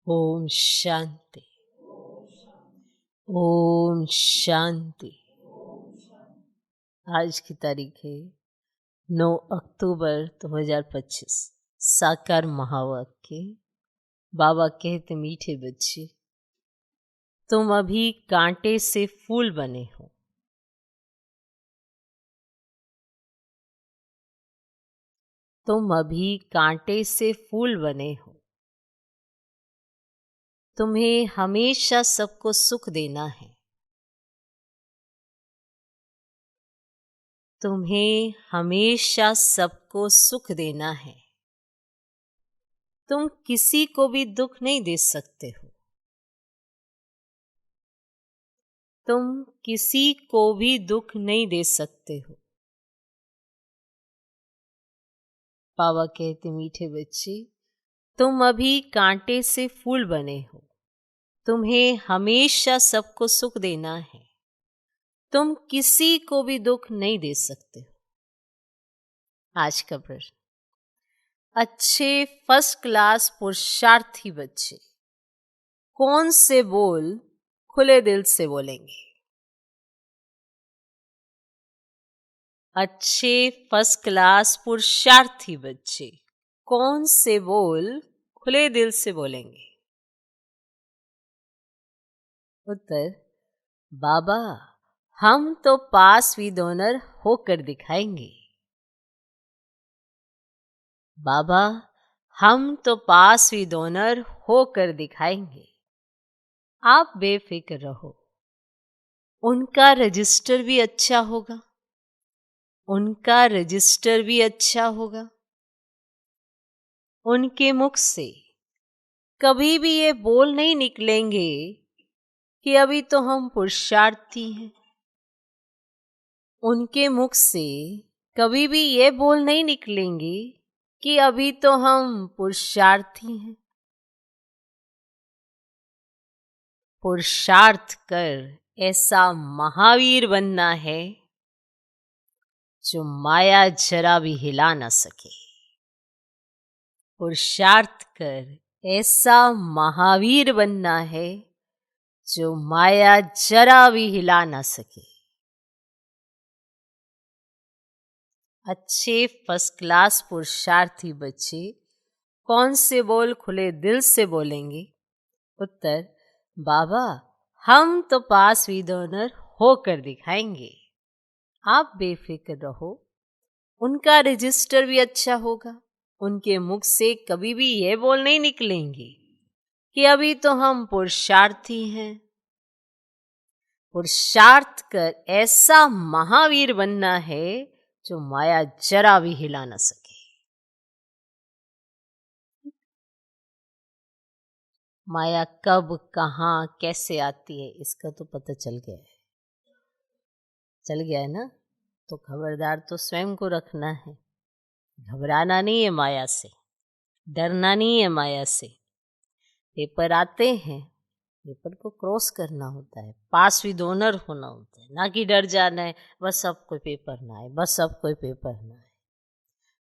ओम शांति। ओम शांति। आज की तारीख है 9 अक्टूबर 2025। साकार महावाक्य। बाबा कहते, मीठे बच्चे, तुम अभी कांटे से फूल बने हो। तुम अभी कांटे से फूल बने हो। तुम्हें हमेशा सबको सुख देना है। तुम्हें हमेशा सबको सुख देना है। तुम किसी को भी दुख नहीं दे सकते हो। तुम किसी को भी दुख नहीं दे सकते हो। बाबा कहते, मीठे बच्चे, तुम अभी कांटे से फूल बने हो। तुम्हें हमेशा सबको सुख देना है। तुम किसी को भी दुख नहीं दे सकते हो। आज का प्रश्न, अच्छे फर्स्ट क्लास पुरुषार्थी बच्चे कौन से बोल खुले दिल से बोलेंगे? अच्छे फर्स्ट क्लास पुरुषार्थी बच्चे कौन से बोल खुले दिल से बोलेंगे? उत्तर, बाबा, हम तो पास विद ऑनर होकर दिखाएंगे। बाबा, हम तो पास विद ऑनर होकर दिखाएंगे। आप बेफिक्र रहो। उनका रजिस्टर भी अच्छा होगा। उनका रजिस्टर भी अच्छा होगा। उनके मुख से कभी भी ये बोल नहीं निकलेंगे कि अभी तो हम पुरुषार्थी हैं। उनके मुख से कभी भी ये बोल नहीं निकलेंगे कि अभी तो हम पुरुषार्थी हैं। पुरुषार्थ कर ऐसा महावीर बनना है जो माया जरा भी हिला न सके। पुरुषार्थ कर ऐसा महावीर बनना है जो माया जरा भी हिला न सके। अच्छे फर्स्ट क्लास पुरुषार्थी बच्चे कौन से बोल खुले दिल से बोलेंगे? उत्तर, बाबा, हम तो पास विद ऑनर होकर दिखाएंगे। आप बेफिक्र रहो। उनका रजिस्टर भी अच्छा होगा। उनके मुख से कभी भी ये बोल नहीं निकलेंगे कि अभी तो हम पुरुषार्थी हैं। पुरुषार्थ कर ऐसा महावीर बनना है जो माया जरा भी हिला न सके। माया कब, कहाँ, कैसे आती है, इसका तो पता चल गया है। चल गया है ना? तो खबरदार तो स्वयं को रखना है। घबराना नहीं है माया से, डरना नहीं है माया से। पेपर आते हैं, पेपर को क्रॉस करना होता है, पास विद ऑनर होना होता है, ना कि डर जाना है बस अब कोई पेपर ना आए, बस अब कोई पेपर ना आए।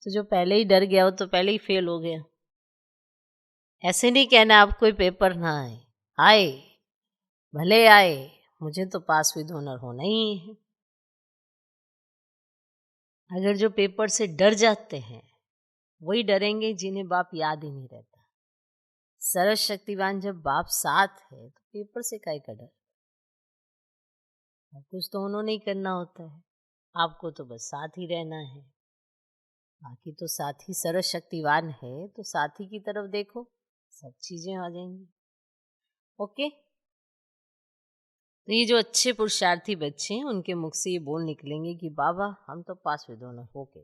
तो जो पहले ही डर गया हो तो पहले ही फेल हो गया। ऐसे नहीं कहना अब कोई पेपर ना आए, आए भले आए, मुझे तो पास विद ऑनर होना ही है। अगर जो पेपर से डर जाते हैं वही डरेंगे जिन्हें बाप याद ही नहीं रहता। सर्व शक्तिवान जब बाप साथ है तो पेपर से काहे का डर? कुछ तो उन्होंने ही करना होता है, आपको तो बस साथ ही रहना है। बाकी तो साथी सर्व शक्तिवान है, तो साथी की तरफ देखो, सब चीजें आ जाएंगी। ओके। तो ये जो अच्छे पुरुषार्थी बच्चे हैं उनके मुख से ये बोल निकलेंगे कि बाबा, हम तो पास विद ऑनर होके।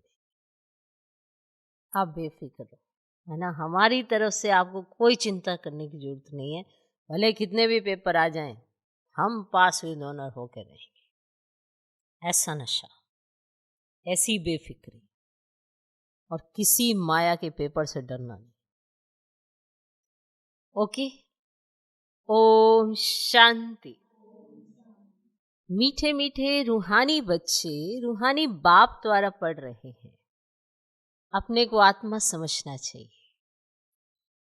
आप बेफिक्र रहो, है ना? हमारी तरफ से आपको कोई चिंता करने की जरूरत नहीं है। भले कितने भी पेपर आ जाएं, हम पास विद ऑनर होके रहेंगे। ऐसा नशा, ऐसी बेफिक्री, और किसी माया के पेपर से डरना नहीं। ओके। ओम शांति। मीठे मीठे रूहानी बच्चे रूहानी बाप द्वारा पढ़ रहे हैं। अपने को आत्मा समझना चाहिए।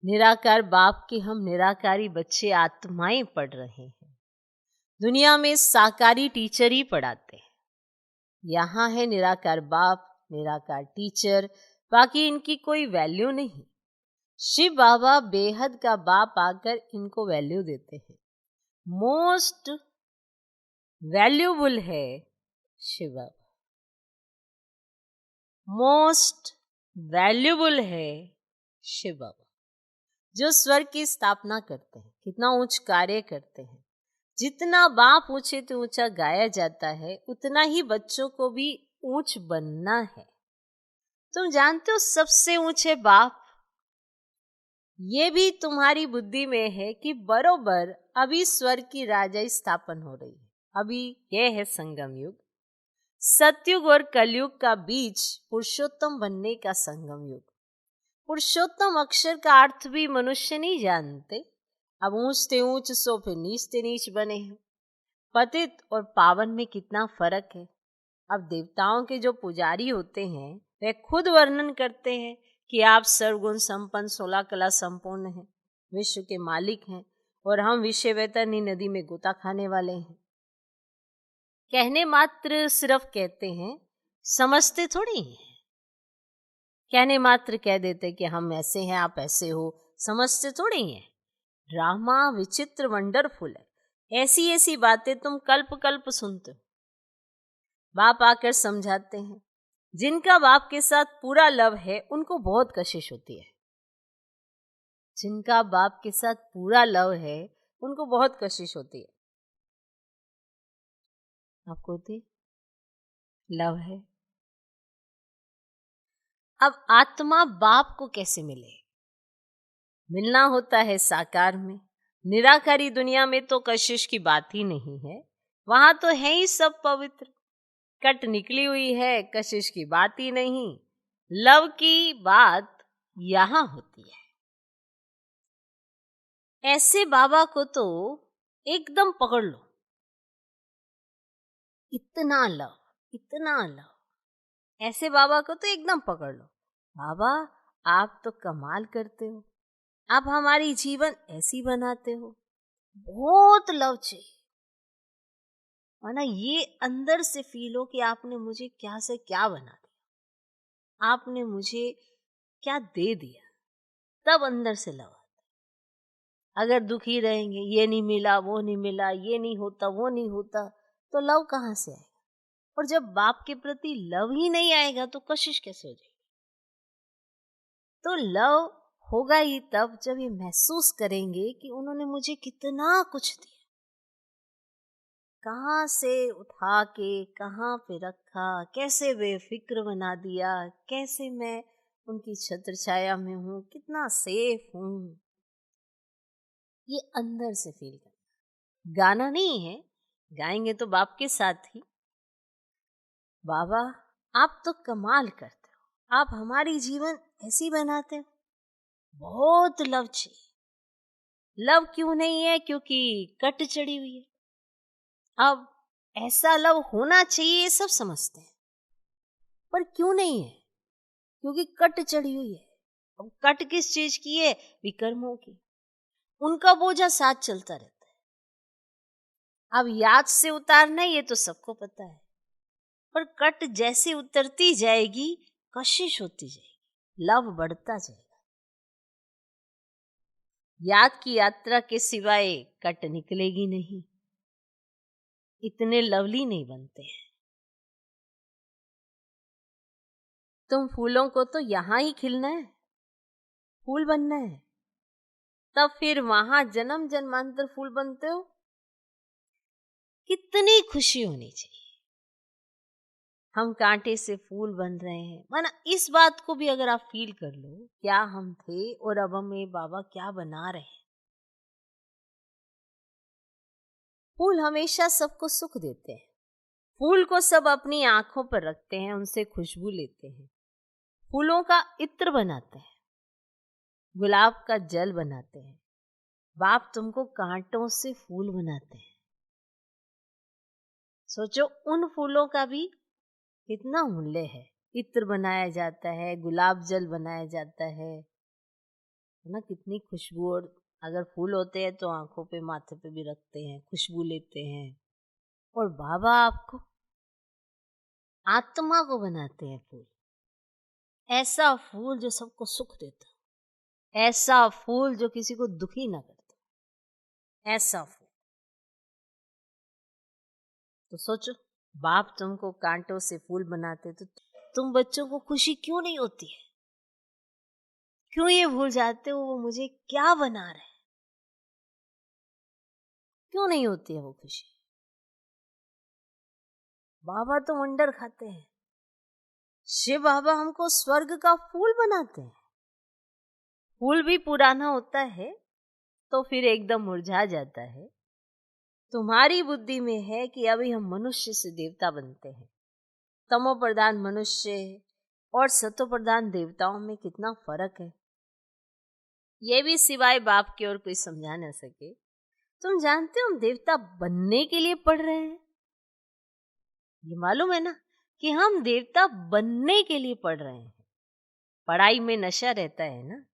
निराकार बाप के हम निराकारी बच्चे आत्माएं पढ़ रहे हैं। दुनिया में साकारी टीचर ही पढ़ाते हैं। यहाँ है निराकार बाप, निराकार टीचर, बाकी इनकी कोई वैल्यू नहीं। शिव बाबा बेहद का बाप आकर इनको वैल्यू देते हैं। मोस्ट वैल्यूबल है शिव बाबा, मोस्ट वैल्यूबल है शिव बाबा, जो स्वर्ग की स्थापना करते हैं। कितना ऊंच कार्य करते हैं। जितना बाप ऊंचे तो ऊंचा गाया जाता है, उतना ही बच्चों को भी ऊंच बनना है। तुम जानते हो सबसे ऊंचे बाप, ये भी तुम्हारी बुद्धि में है कि बरोबर अभी स्वर्ग की राजाई स्थापन हो रही है। अभी यह है संगम युग, सतयुग और कलयुग का बीच पुरुषोत्तम बनने का संगम युग। पुरुषोत्तम अक्षर का अर्थ भी मनुष्य नहीं जानते। अब ऊंचते ऊंच सो फिर नीचते नीच बने हैं। पतित और पावन में कितना फर्क है। अब देवताओं के जो पुजारी होते हैं वे खुद वर्णन करते हैं कि आप सर्वगुण संपन्न 16 कला संपूर्ण हैं, विश्व के मालिक हैं, और हम विषय वैतरणी नदी में गोता खाने वाले हैं। कहने मात्र सिर्फ कहते हैं, समझते थोड़ी हैं। कहने मात्र कह देते कि हम ऐसे हैं, आप ऐसे हो, समझते थोड़ी हैं। ड्रामा विचित्र वंडरफुल है। ऐसी ऐसी बातें तुम कल्प कल्प सुनते हो। बाप आकर समझाते हैं। जिनका बाप के साथ पूरा लव है उनको बहुत कशिश होती है। जिनका बाप के साथ पूरा लव है उनको बहुत कशिश होती है। आपको होती लव है। अब आत्मा बाप को कैसे मिले? मिलना होता है साकार में। निराकारी दुनिया में तो कशिश की बात ही नहीं है। वहां तो है ही सब पवित्र। कट निकली हुई है, कशिश की बात ही नहीं। लव की बात यहां होती है। ऐसे बाबा को तो एकदम पकड़ लो। इतना लव, इतना लव। ऐसे बाबा को तो एकदम पकड़ लो। बाबा आप तो कमाल करते हो, आप हमारी जीवन ऐसी बनाते हो। बहुत लव चाहिए, वरना ये अंदर से फील हो कि आपने मुझे क्या से क्या बना दिया, आपने मुझे क्या दे दिया, तब अंदर से लव आता है। अगर दुखी रहेंगे, ये नहीं मिला, वो नहीं मिला, ये नहीं होता, वो नहीं होता, तो लव कहाँ से आएगा? और जब बाप के प्रति लव ही नहीं आएगा तो कशिश कैसे हो जाएगी? तो लव होगा ही तब जब ये महसूस करेंगे कि उन्होंने मुझे कितना कुछ दिया, कहाँ से उठा के कहाँ पे रखा, कैसे बेफिक्र बना दिया, कैसे मैं उनकी छत्र छाया में हूँ, कितना सेफ हूँ। ये अंदर से फील करना, गाना नहीं है, गाएंगे तो बाप के साथ ही। बाबा आप तो कमाल करते हो, आप हमारी जीवन ऐसी बनाते हो। बहुत लव चाहिए। लव क्यों नहीं है? क्योंकि कट चढ़ी हुई है। अब ऐसा लव होना चाहिए ये सब समझते हैं, पर क्यों नहीं है? क्योंकि कट चढ़ी हुई है। अब कट किस चीज की है? विकर्मों की। उनका बोझा साथ चलता रहता है। अब याद से उतारना ये तो सबको पता है, पर कट जैसे उतरती जाएगी कशिश होती जाएगी, लव बढ़ता जाएगा। याद की यात्रा के सिवाय कट निकलेगी नहीं। इतने लवली नहीं बनते हैं। तुम फूलों को तो यहां ही खिलना है, फूल बनना है, तब फिर वहां जन्म जन्मांतर फूल बनते हो। कितनी खुशी होनी चाहिए। हम कांटे से फूल बन रहे हैं, माना इस बात को भी अगर आप फील कर लो, क्या हम थे और अब हमें बाबा क्या बना रहे हैं। फूल हमेशा सबको सुख देते हैं। फूल को सब अपनी आंखों पर रखते हैं, उनसे खुशबू लेते हैं, फूलों का इत्र बनाते हैं, गुलाब का जल बनाते हैं। बाप तुमको कांटों से फूल बनाते हैं। सोचो उन फूलों का भी कितना मूल्य है। इत्र बनाया जाता है, गुलाब जल बनाया जाता है, है ना, कितनी खुशबू। और अगर फूल होते हैं तो आंखों पे माथे पे भी रखते हैं, खुशबू लेते हैं। और बाबा आपको आत्मा को बनाते हैं फूल, ऐसा फूल जो सबको सुख देता, ऐसा फूल जो किसी को दुखी ना करता, ऐसा फूल। तो सोचो, बाप तुमको कांटों से फूल बनाते तो तुम बच्चों को खुशी क्यों नहीं होती है? क्यों ये भूल जाते हो वो मुझे क्या बना रहे? क्यों नहीं होती है वो खुशी? बाबा तो वंडर खाते हैं, शिव बाबा हमको स्वर्ग का फूल बनाते हैं। फूल भी पुराना होता है तो फिर एकदम मुरझा जाता है। तुम्हारी बुद्धि में है कि अभी हम मनुष्य से देवता बनते हैं। तमो प्रधान मनुष्य और सतो प्रधान देवताओं में कितना फर्क है, ये भी सिवाय बाप की और कोई समझा न सके। तुम जानते हो हम देवता बनने के लिए पढ़ रहे हैं, ये मालूम है ना कि हम देवता बनने के लिए पढ़ रहे हैं। पढ़ाई में नशा रहता है ना।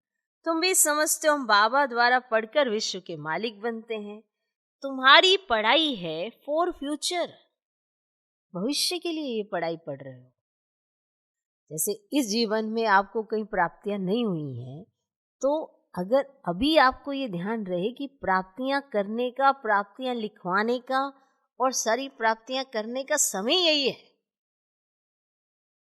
तुम भी समझते हो हम बाबा द्वारा पढ़कर विश्व के मालिक बनते हैं। तुम्हारी पढ़ाई है फॉर फ्यूचर, भविष्य के लिए ये पढ़ाई पढ़ रहे हो। जैसे इस जीवन में आपको कई प्राप्तियां नहीं हुई हैं, तो अगर अभी आपको ये ध्यान रहे कि प्राप्तियां करने का, प्राप्तियां लिखवाने का और सारी प्राप्तियां करने का समय यही है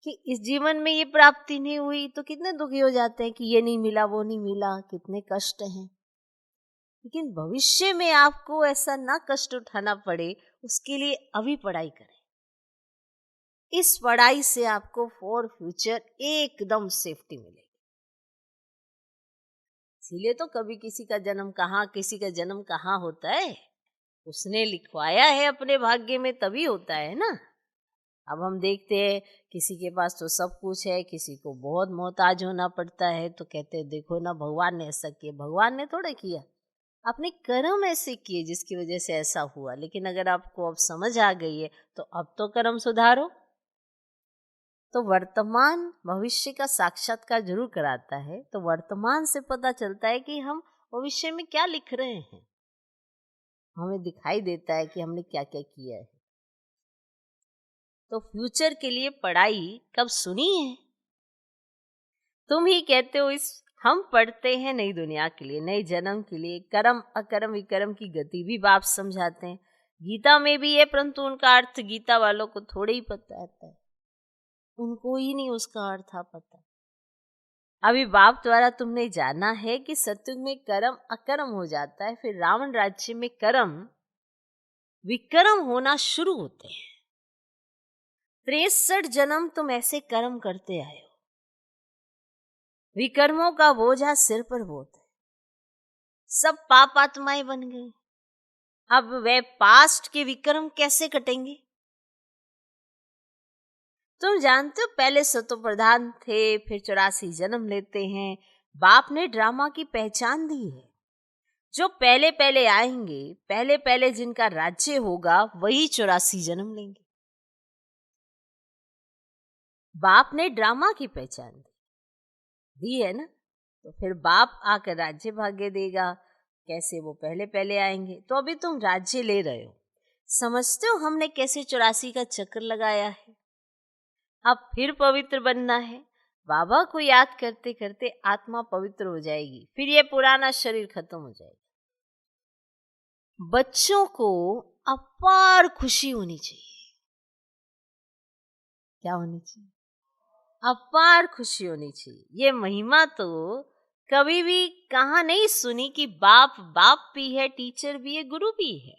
कि इस जीवन में ये प्राप्ति नहीं हुई तो कितने दुखी हो जाते हैं कि ये नहीं मिला, वो नहीं मिला, कितने कष्ट हैं। लेकिन भविष्य में आपको ऐसा ना कष्ट उठाना पड़े, उसके लिए अभी पढ़ाई करें। इस पढ़ाई से आपको फॉर फ्यूचर एकदम सेफ्टी मिलेगी। इसीलिए तो कभी किसी का जन्म कहाँ, किसी का जन्म कहाँ होता है, उसने लिखवाया है अपने भाग्य में तभी होता है ना। अब हम देखते हैं किसी के पास तो सब कुछ है, किसी को बहुत मोहताज होना पड़ता है, तो कहते हैं देखो ना भगवान ने ऐसा किया। भगवान ने थोड़ा किया, अपने कर्म ऐसे किए जिसकी वजह से ऐसा हुआ। लेकिन अगर आपको अब समझ आ गई है तो अब तो कर्म सुधारो। तो वर्तमान भविष्य का साक्षात्कार जरूर कराता है। तो वर्तमान से पता चलता है कि हम भविष्य में क्या लिख रहे हैं, हमें दिखाई देता है कि हमने क्या क्या किया है। तो फ्यूचर के लिए पढ़ाई कब सुनी है? तुम ही कहते हो इस हम पढ़ते हैं नई दुनिया के लिए, नए जन्म के लिए। कर्म अकर्म विकर्म की गति भी बाप समझाते हैं। गीता में भी है, परंतु उनका अर्थ गीता वालों को थोड़े ही पता रहता है, उनको ही नहीं उसका अर्थ पता। अभी बाप द्वारा तुमने जाना है कि सत्युग में कर्म अकर्म हो जाता है, फिर रावण राज्य में कर्म विकर्म होना शुरू होते हैं। 63 जन्म तुम ऐसे कर्म करते आए हो, विकर्मों का बोझा सिर पर बहुत है, सब पाप आत्माएं बन गई। अब वे पास्ट के विक्रम कैसे कटेंगे? तुम जानते हो पहले सतो प्रधान थे, फिर 84 जन्म लेते हैं। बाप ने ड्रामा की पहचान दी है। जो पहले पहले आएंगे, पहले पहले जिनका राज्य होगा, वही 84 जन्म लेंगे। बाप ने ड्रामा की पहचान दी है ना। तो फिर बाप आकर राज्य भाग्य देगा। कैसे? वो पहले पहले आएंगे। तो अभी तुम राज्य ले रहे हो, समझते हो हमने कैसे 84 का चक्र लगाया है। अब फिर पवित्र बनना है। बाबा को याद करते करते आत्मा पवित्र हो जाएगी, फिर ये पुराना शरीर खत्म हो जाएगा। बच्चों को अपार खुशी होनी चाहिए। क्या होनी चाहिए? अपार खुशी होनी चाहिए। ये महिमा तो कभी भी कहाँ नहीं सुनी कि बाप बाप भी है, टीचर भी है, गुरु भी है।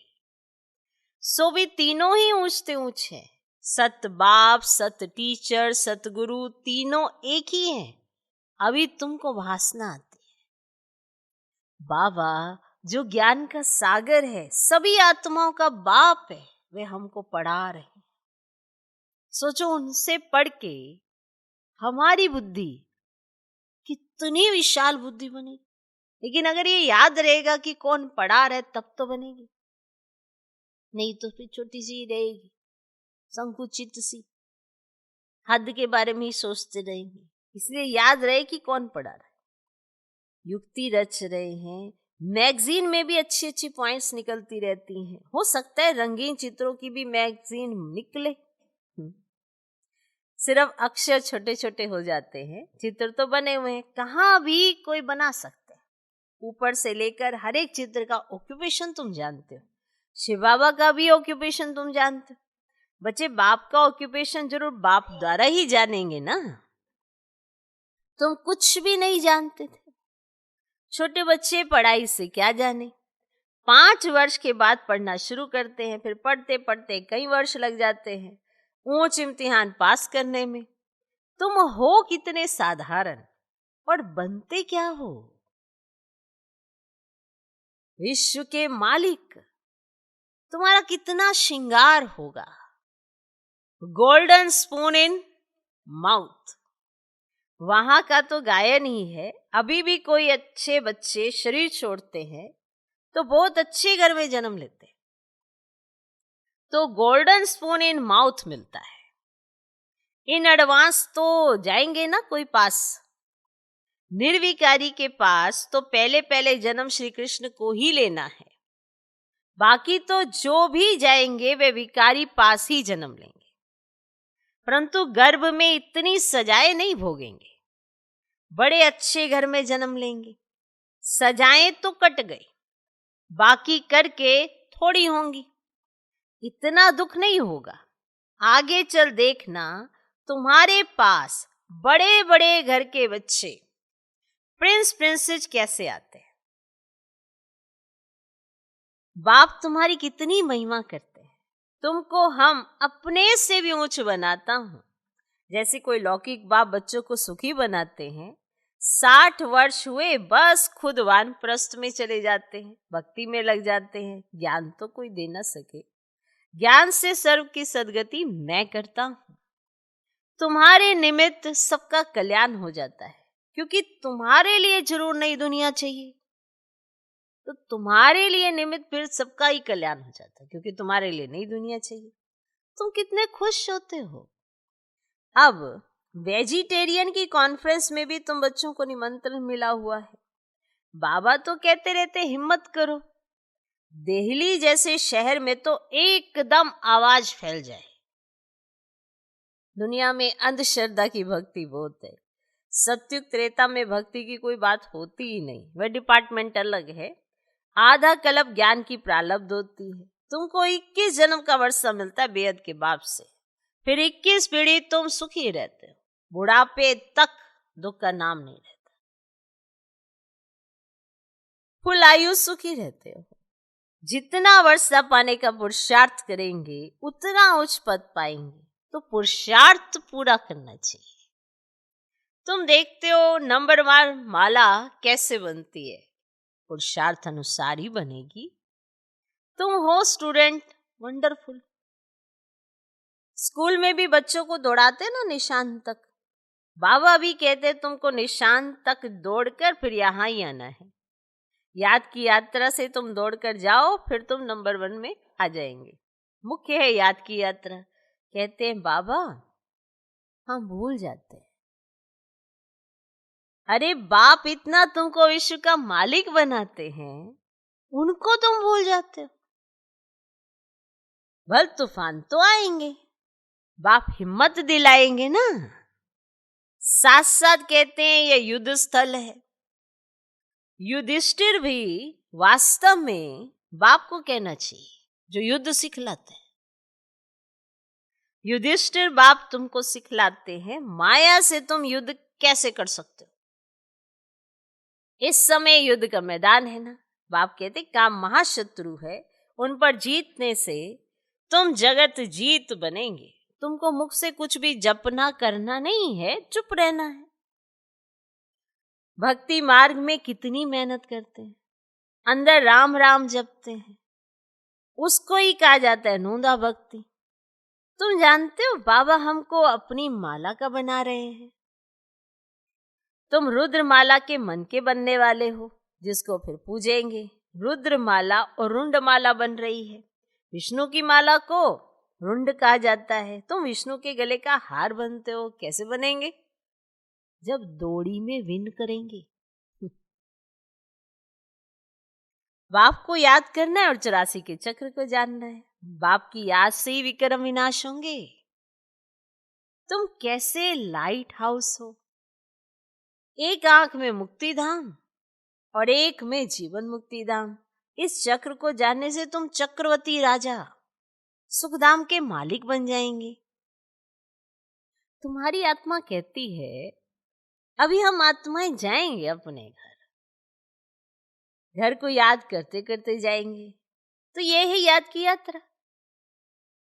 सो भी तीनों ही ऊंचते ऊंच है। सत बाप, सत टीचर, सतगुरु, तीनों एक ही हैं। अभी तुमको भासना आती है। बाबा जो ज्ञान का सागर है, सभी आत्माओं का बाप है, वे हमको पढ़ा रहे हैं। सोचो उनसे पढ़ के हमारी बुद्धि कितनी विशाल बुद्धि बनेगी। लेकिन अगर ये याद रहेगा कि कौन पढ़ा रहे तब तो बनेगी, नहीं तो फिर छोटी सी रहेगी, संकुचित सी, हद के बारे में ही सोचते रहेंगे। इसलिए याद रहे कि कौन पढ़ा रहा है। युक्ति रच रहे हैं, मैगजीन में भी अच्छी अच्छी पॉइंट्स निकलती रहती हैं। हो सकता है रंगीन चित्रों की भी मैगजीन निकले। सिर्फ अक्षर छोटे छोटे हो जाते हैं, चित्र तो बने हुए हैं, कहाँ भी कोई बना सकता है। ऊपर से लेकर हर एक चित्र का ऑक्यूपेशन तुम जानते हो। शिव बाबा का भी ऑक्यूपेशन तुम जानते हो। बच्चे, बाप का ऑक्यूपेशन जरूर बाप द्वारा ही जानेंगे ना। तुम कुछ भी नहीं जानते थे। छोटे बच्चे पढ़ाई से क्या जाने, 5 वर्ष के बाद पढ़ना शुरू करते हैं, फिर पढ़ते पढ़ते कई वर्ष लग जाते हैं ऊंच इम्तिहान पास करने में। तुम हो कितने साधारण और बनते क्या हो? विश्व के मालिक। तुम्हारा कितना श्रृंगार होगा। गोल्डन स्पून इन माउथ, वहां का तो गायन ही है। अभी भी कोई अच्छे बच्चे शरीर छोड़ते हैं तो बहुत अच्छे घर में जन्म लेते हैं, तो गोल्डन स्पून इन माउथ मिलता है। इन एडवांस तो जाएंगे ना कोई पास। निर्विकारी के पास तो पहले पहले जन्म श्री कृष्ण को ही लेना है। बाकी तो जो भी जाएंगे वे विकारी पास ही जन्म लेंगे, परंतु गर्भ में इतनी सजाएं नहीं भोगेंगे। बड़े अच्छे घर में जन्म लेंगे। सजाएं तो कट गई, बाकी करके थोड़ी होंगी। इतना दुख नहीं होगा। आगे चल देखना, तुम्हारे पास बड़े बड़े घर के बच्चे प्रिंस प्रिंसेस कैसे आते हैं। बाप तुम्हारी कितनी महिमा करते हैं। तुमको हम अपने से भी ऊंच बनाता हूं। जैसे कोई लौकिक बाप बच्चों को सुखी बनाते हैं, 60 वर्ष हुए बस खुद वानप्रस्थ में चले जाते हैं, भक्ति में लग जाते हैं। ज्ञान तो कोई दे ना सके। ज्ञान से सर्व की सद्गति मैं करता हूं। तुम्हारे निमित्त सबका कल्याण हो जाता है, क्योंकि तुम्हारे लिए जरूर नई दुनिया चाहिए, तो तुम्हारे लिए निमित्त फिर सबका ही कल्याण हो जाता है, क्योंकि तुम्हारे लिए नई दुनिया चाहिए। तुम कितने खुश होते हो। अब वेजिटेरियन की कॉन्फ्रेंस में भी तुम बच्चों को निमंत्रण मिला हुआ है। बाबा तो कहते रहते हिम्मत करो। दिल्ली जैसे शहर में तो एकदम आवाज फैल जाए। दुनिया में अंधश्रद्धा की भक्ति बहुत है। सत्युग त्रेता में भक्ति की कोई बात होती ही नहीं, वह डिपार्टमेंट अलग है। आधा कल्प ज्ञान की प्रारब्ध होती है। तुमको 21 जन्म का वर्षा मिलता है बेहद के बाप से, फिर 21 पीढ़ी तुम सुखी रहते हो। बुढ़ापे तक दुख का नाम नहीं रहता। फुल आयु सुखी रहते हो। जितना वर्षा पाने का पुरुषार्थ करेंगे उतना उच्च पद पाएंगे, तो पुरुषार्थ पूरा करना चाहिए। तुम देखते हो नंबरवार माला कैसे बनती है, पुरुषार्थ अनुसार ही बनेगी। तुम हो स्टूडेंट, वंडरफुल। स्कूल में भी बच्चों को दौड़ाते ना निशान तक। बाबा भी कहते तुमको निशान तक दौड़कर फिर यहाँ ही आना है। याद की यात्रा से तुम दौड़कर जाओ, फिर तुम नंबर 1 में आ जाएंगे। मुख्य है याद की यात्रा। कहते हैं बाबा हम भूल जाते हैं। अरे बाप इतना तुमको विश्व का मालिक बनाते हैं, उनको तुम भूल जाते हो। भल तूफान तो आएंगे, बाप हिम्मत दिलाएंगे ना। साथ साथ कहते हैं ये युद्ध स्थल है। युधिष्ठिर भी वास्तव में बाप को कहना चाहिए, जो युद्ध सिखलाते हैं। युधिष्ठिर बाप तुमको सिखलाते हैं माया से तुम युद्ध कैसे कर सकते हो। इस समय युद्ध का मैदान है ना। बाप कहते काम महाशत्रु है, उन पर जीतने से तुम जगत जीत बनेंगे। तुमको मुख से कुछ भी जपना करना नहीं है, चुप रहना है। भक्ति मार्ग में कितनी मेहनत करते हैं, अंदर राम राम जपते हैं, उसको ही कहा जाता है नूंदा भक्ति। तुम जानते हो बाबा हमको अपनी माला का बना रहे हैं। तुम रुद्रमाला के मन के बनने वाले हो, जिसको फिर पूजेंगे। रुद्रमाला और रुंडमाला बन रही है। विष्णु की माला को रुंड कहा जाता है। तुम विष्णु के गले का हार बनते हो। कैसे बनेंगे? जब दोड़ी में विन करेंगे। बाप को याद करना है और 84 के चक्र को जानना है। बाप की याद से ही विक्रम विनाश होंगे। तुम कैसे लाइट हाउस हो, एक आंख में मुक्ति धाम और एक में जीवन मुक्ति धाम। इस चक्र को जानने से तुम चक्रवर्ती राजा सुखधाम के मालिक बन जाएंगे। तुम्हारी आत्मा कहती है अभी हम आत्माएं जाएंगे अपने घर को याद करते करते जाएंगे। तो ये है याद की यात्रा।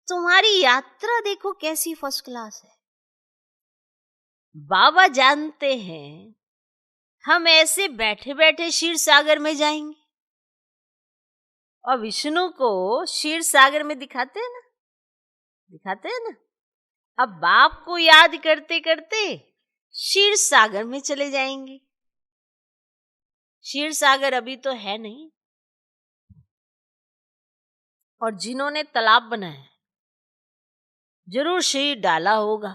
तुम्हारी यात्रा देखो कैसी फर्स्ट क्लास है। बाबा जानते हैं हम ऐसे बैठे बैठे क्षीर सागर में जाएंगे, और विष्णु को क्षीर सागर में दिखाते हैं ना। अब बाप को याद करते करते क्षीर सागर में चले जाएंगे। क्षीर सागर अभी तो है नहीं, और जिन्होंने तालाब बनाया जरूर क्षीर डाला होगा।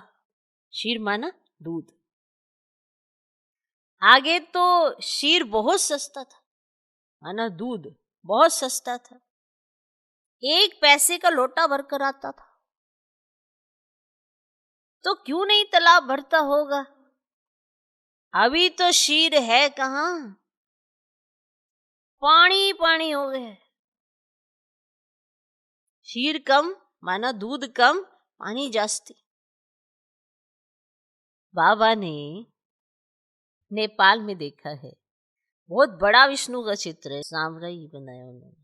क्षीर माना दूध। आगे तो क्षीर बहुत सस्ता था, माना दूध बहुत सस्ता था। 1 पैसे का लोटा भरकर आता था। तो क्यों नहीं तालाब भरता होगा। अभी तो क्षीर है कहां, पानी पानी हो गए। क्षीर कम माना दूध कम, पानी जास्ती। बाबा ने नेपाल में देखा है, बहुत बड़ा विष्णु का चित्र है, सांवरा ही बनाया उन्होंने।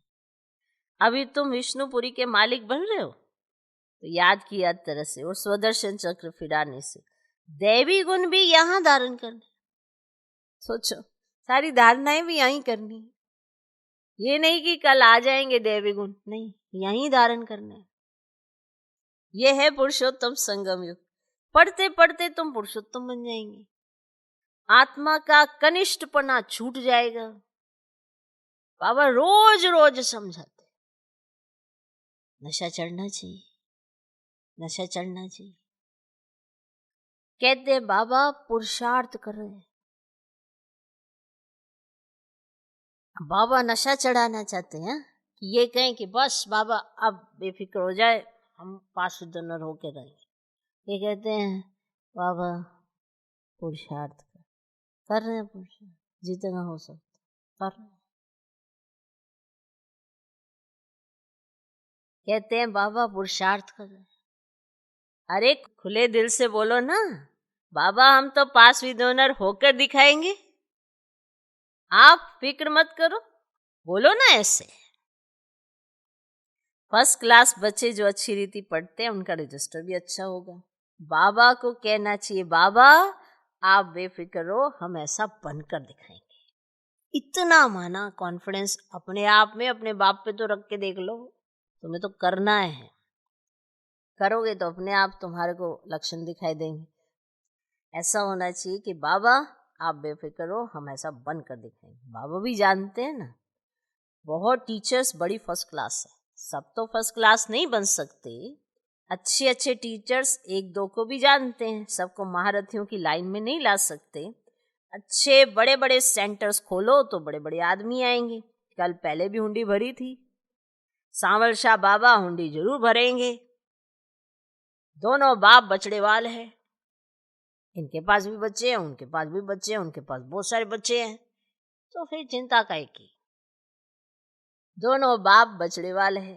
अभी तुम विष्णुपुरी के मालिक बन रहे हो, तो याद की याद तरह से और स्वदर्शन चक्र फिराने से दैवी गुण भी यहां धारण करने। सोचो, सारी धारणाएं भी यहीं करनी है। ये नहीं कि कल आ जाएंगे दैवी गुण, नहीं, यहीं धारण करना है। ये है पुरुषोत्तम संगम युग। पढ़ते पढ़ते तुम पुरुषोत्तम बन जाएंगे। आत्मा का कनिष्ठपना छूट जाएगा। बाबा रोज रोज समझाते, नशा चढ़ना चाहिए, नशा चढ़ना चाहिए। कहते बाबा पुरुषार्थ कर रहे हैं। बाबा नशा चढ़ाना चाहते हैं कि ये कहें कि बस बाबा अब बेफिक्र हो जाए, हम पास डोनर होके रहेंगे। ये कहते हैं बाबा पुरुषार्थ कर रहे हैं, पुरुषार्थ जितना हो सकता कर रहे हैं। कहते हैं बाबा पुरुषार्थ कर रहे हैं। अरे खुले दिल से बोलो ना, बाबा हम तो पास विद ऑनर होकर दिखाएंगे, आप फिक्र मत करो, बोलो ना ऐसे। फर्स्ट क्लास बच्चे जो अच्छी रीति पढ़ते हैं उनका रजिस्टर भी अच्छा होगा। बाबा को कहना चाहिए बाबा आप बेफिक्र हो, हम ऐसा बनकर दिखाएंगे। इतना माना कॉन्फिडेंस अपने आप में, अपने बाप पे तो रख के देख लो। तुम्हें तो करना है, करोगे तो अपने आप तुम्हारे को लक्षण दिखाई देंगे। ऐसा होना चाहिए कि बाबा आप बेफिक्र हो, हम ऐसा बन कर दिखाएंगे। बाबा भी जानते हैं ना, बहुत टीचर्स बड़ी फर्स्ट क्लास है। सब तो फर्स्ट क्लास नहीं बन सकते। अच्छे अच्छे टीचर्स 1-2 को भी जानते हैं, सबको महारथियों की लाइन में नहीं ला सकते। अच्छे बड़े बड़े सेंटर्स खोलो तो बड़े बड़े आदमी आएंगे। कल पहले भी हुंडी भरी थी, सांवल शाह बाबा हुंडी जरूर भरेंगे। दोनों बाप बचड़ेवाल है, इनके पास भी बच्चे हैं, उनके पास भी बच्चे हैं, उनके पास बहुत सारे बच्चे हैं, तो फिर चिंता काहे की। दोनों बाप बचड़ेवाल है।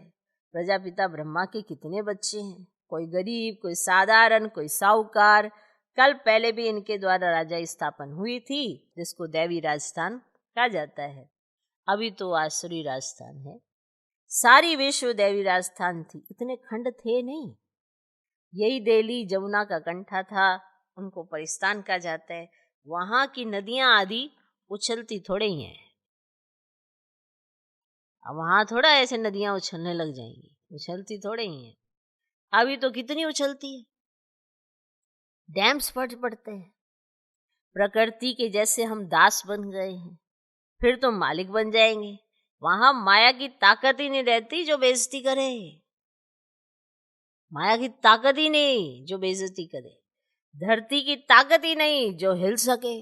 प्रजापिता ब्रह्मा के कितने बच्चे हैं, कोई गरीब, कोई साधारण, कोई साहूकार। कल पहले भी इनके द्वारा राजा स्थापन हुई थी, जिसको दैवी राजस्थान कहा जाता है। अभी तो आसुरी राजस्थान है। सारी विश्व दैवी राजस्थान थी, इतने खंड थे नहीं। यही दिल्ली जमुना का कंठा था, उनको परिस्तान कहा जाता है। वहां की नदियां आदि उछलती थोड़े ही हैं। अब वहां थोड़ा ऐसे नदियां उछलने लग जाएंगी, उछलती थोड़े ही हैं। अभी तो कितनी उछलती है, डैम्स फट पड़ते हैं। प्रकृति के जैसे हम दास बन गए हैं, फिर तो मालिक बन जाएंगे। वहां माया की ताकत ही नहीं रहती जो बेइज्जती करे, माया की ताकत ही नहीं जो बेइज्जती करे, धरती की ताकत ही नहीं जो हिल सके।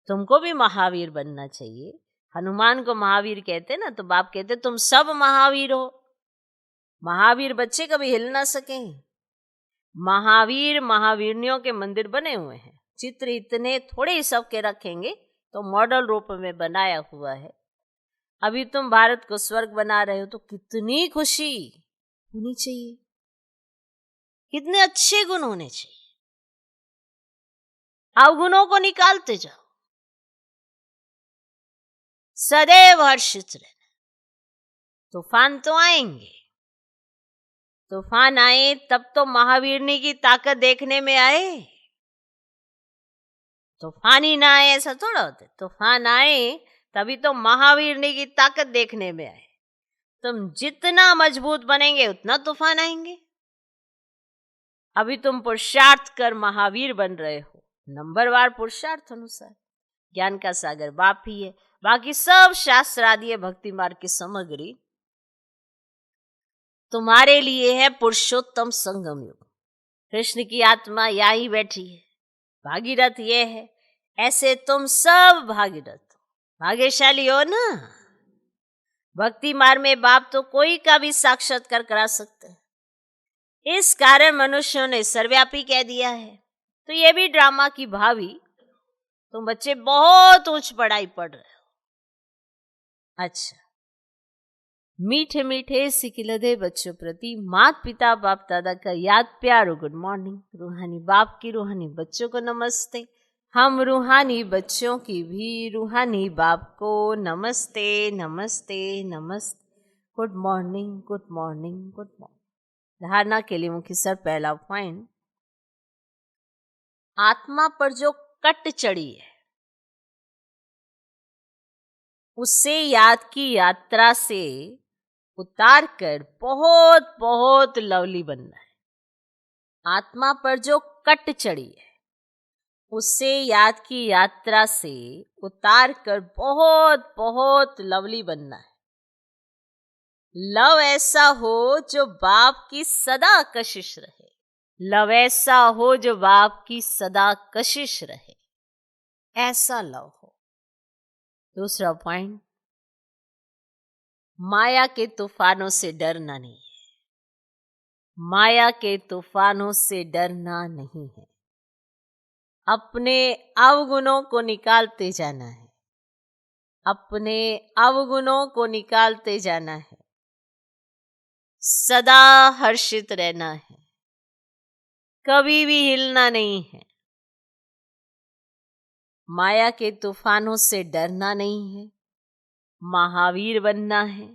तुमको भी महावीर बनना चाहिए, हनुमान को महावीर कहते ना, तो बाप कहते तुम सब महावीर हो। महावीर बच्चे कभी हिल ना सके। महावीर महावीरनियों के मंदिर बने हुए हैं, चित्र इतने थोड़े ही सबके रखेंगे तो मॉडल रूप में बनाया हुआ है। अभी तुम भारत को स्वर्ग बना रहे हो तो कितनी खुशी होनी चाहिए, कितने अच्छे गुण होने चाहिए। अवगुणों को निकालते जाओ, सदैव हर्षित रहना। तूफान तो आएंगे, तूफान आए तब तो महावीरनी की ताकत देखने में आए। तूफान ही ना आए ऐसा थोड़ा होता है, तूफान आए तभी तो महावीरनी की ताकत देखने में आए। तुम जितना मजबूत बनेंगे उतना तूफान आएंगे। अभी तुम पुरुषार्थ कर महावीर बन रहे हो, नंबरवार पुरुषार्थ अनुसार। ज्ञान का सागर बाप ही है, बाकी सब शास्त्र आदि भक्ति मार्ग की सामग्री तुम्हारे लिए है। पुरुषोत्तम संगम युग, कृष्ण की आत्मा यहाँ ही बैठी है, भागीरथ ये है। ऐसे तुम सब भागीरथ भाग्यशाली हो ना। भक्ति मार्ग में बाप तो कोई का भी साक्षात्कार करा सकते हैं। इस कारण मनुष्यों ने सर्वव्यापी कह दिया है। तो ये भी ड्रामा की भावी, तुम बच्चे बहुत उच्च पढ़ाई पढ़ रहे हो। अच्छा, मीठे मीठे सिकिलदे बच्चों प्रति माता पिता बाप दादा का याद प्यार और गुड मॉर्निंग। रूहानी बाप की रूहानी बच्चों को नमस्ते। हम रूहानी बच्चों की भी रूहानी बाप को नमस्ते नमस्ते नमस्ते। Good morning good morning good morning. धारणा के लिए मुख्य सर पहला पॉइंट, आत्मा पर जो कट चढ़ी है उससे याद की यात्रा से उतार कर बहुत बहुत लवली बनना है। आत्मा पर जो कट चढ़ी है उससे याद की यात्रा से उतार कर बहुत बहुत लवली बनना है। लव ऐसा हो जो बाप की सदा कशिश रहे, लव ऐसा हो जो बाप की सदा कशिश रहे, ऐसा लव हो। दूसरा पॉइंट, माया के तूफानों से डरना नहीं है। माया के तूफानों से डरना नहीं है। अपने अवगुणों को निकालते जाना है, अपने अवगुणों को निकालते जाना है। सदा हर्षित रहना है, कभी भी हिलना नहीं है। माया के तूफानों से डरना नहीं है, महावीर बनना है।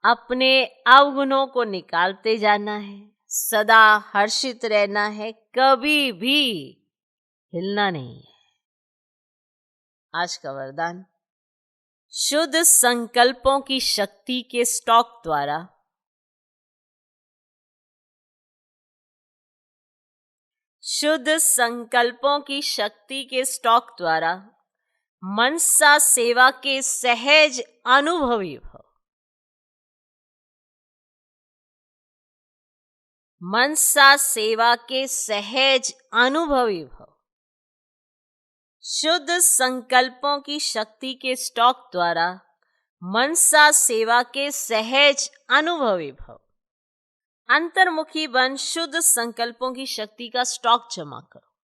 अपने अवगुणों को निकालते जाना है, सदा हर्षित रहना है, कभी भी हिलना नहीं है। आज का वरदान, शुद्ध संकल्पों की शक्ति के स्टॉक द्वारा शुद्ध संकल्पों की शक्ति के स्टॉक द्वारा मनसा सेवा के सहज अनुभवी भव। मनसा सेवा के सहज अनुभवी भव। शुद्ध संकल्पों की शक्ति के स्टॉक द्वारा मनसा सेवा के सहज अनुभवी भव। अंतर्मुखी बन शुद्ध संकल्पों की शक्ति का स्टॉक जमा करो।